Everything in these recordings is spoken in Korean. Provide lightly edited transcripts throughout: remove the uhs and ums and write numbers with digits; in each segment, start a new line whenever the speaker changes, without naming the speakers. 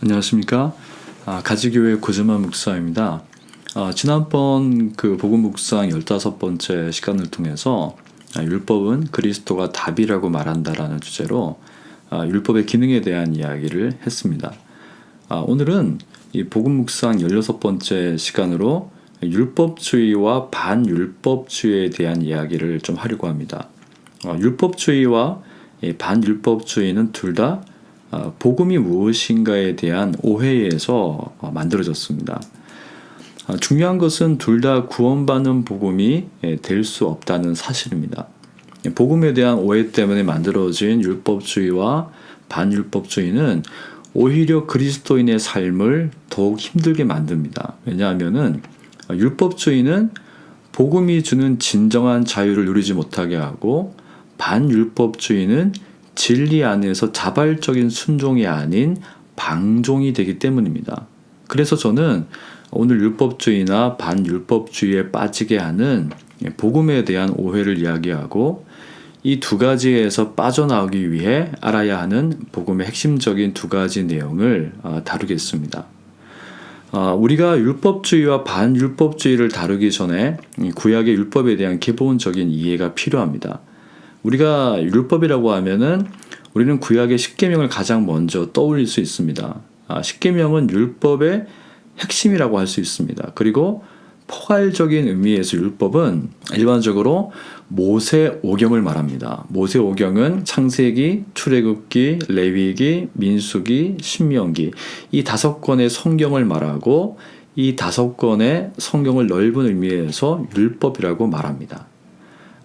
안녕하십니까. 가지교회 고재만 목사입니다. 지난번 그 복음 묵상 15번째 시간을 통해서 율법은 그리스도가 답이라고 말한다라는 주제로 율법의 기능에 대한 이야기를 했습니다. 오늘은 이 복음 묵상 16번째 시간으로 율법주의와 반율법주의에 대한 이야기를 좀 하려고 합니다. 율법주의와 반율법주의는 둘 다 복음이 무엇인가에 대한 오해에서 만들어졌습니다. 중요한 것은 둘 다 구원받는 복음이 될 수 없다는 사실입니다. 복음에 대한 오해 때문에 만들어진 율법주의와 반율법주의는 오히려 그리스도인의 삶을 더욱 힘들게 만듭니다. 왜냐하면은 율법주의는 복음이 주는 진정한 자유를 누리지 못하게 하고, 반율법주의는 진리 안에서 자발적인 순종이 아닌 방종이 되기 때문입니다. 그래서 저는 오늘 율법주의나 반율법주의에 빠지게 하는 복음에 대한 오해를 이야기하고, 이 두 가지에서 빠져나오기 위해 알아야 하는 복음의 핵심적인 두 가지 내용을 다루겠습니다. 우리가 율법주의와 반율법주의를 다루기 전에 구약의 율법에 대한 기본적인 이해가 필요합니다. 우리가 율법이라고 하면은 우리는 구약의 십계명을 가장 먼저 떠올릴 수 있습니다. 십계명은 율법의 핵심이라고 할 수 있습니다. 그리고 포괄적인 의미에서 율법은 일반적으로 모세오경을 말합니다. 모세오경은 창세기, 출애굽기, 레위기, 민수기, 신명기, 이 5권의 성경을 말하고, 이 5권의 성경을 넓은 의미에서 율법이라고 말합니다.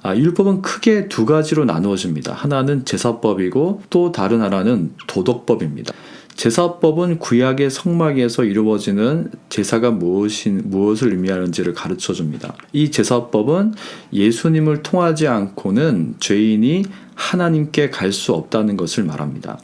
율법은 크게 두 가지로 나누어집니다. 하나는 제사법이고 또 다른 하나는 도덕법입니다. 제사법은 구약의 성막에서 이루어지는 제사가 무엇을 의미하는지를 가르쳐줍니다. 이 제사법은 예수님을 통하지 않고는 죄인이 하나님께 갈 수 없다는 것을 말합니다.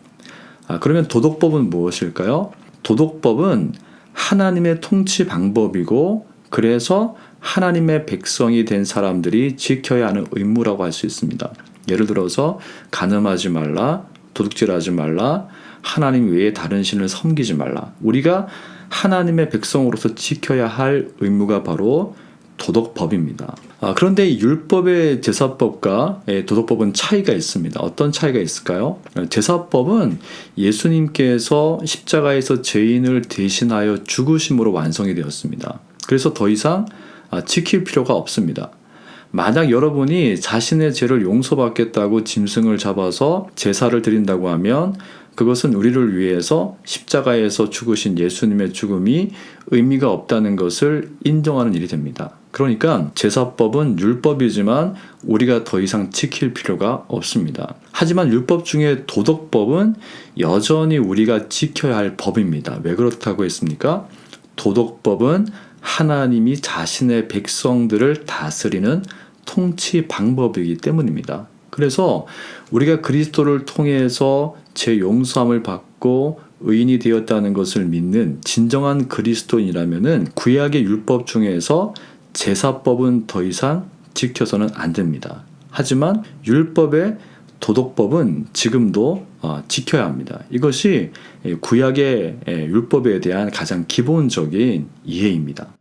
그러면 도덕법은 무엇일까요? 도덕법은 하나님의 통치 방법이고, 그래서 하나님의 백성이 된 사람들이 지켜야 하는 의무라고 할 수 있습니다. 예를 들어서 간음하지 말라, 도둑질하지 말라, 하나님 외에 다른 신을 섬기지 말라. 우리가 하나님의 백성으로서 지켜야 할 의무가 바로 도덕법입니다. 그런데 율법의 제사법과 도덕법은 차이가 있습니다. 어떤 차이가 있을까요? 제사법은 예수님께서 십자가에서 죄인을 대신하여 죽으심으로 완성이 되었습니다. 그래서 더 이상 지킬 필요가 없습니다. 만약 여러분이 자신의 죄를 용서받겠다고 짐승을 잡아서 제사를 드린다고 하면 그것은 우리를 위해서 십자가에서 죽으신 예수님의 죽음이 의미가 없다는 것을 인정하는 일이 됩니다. 그러니까 제사법은 율법이지만 우리가 더 이상 지킬 필요가 없습니다. 하지만 율법 중에 도덕법은 여전히 우리가 지켜야 할 법입니다. 왜 그렇다고 했습니까? 도덕법은 하나님이 자신의 백성들을 다스리는 통치 방법이기 때문입니다. 그래서 우리가 그리스도를 통해서 죄 용서함을 받고 의인이 되었다는 것을 믿는 진정한 그리스도인이라면은 구약의 율법 중에서 제사법은 더 이상 지켜서는 안 됩니다. 하지만 율법의 도덕법은 지금도 지켜야 합니다. 이것이 구약의 율법에 대한 가장 기본적인 이해입니다.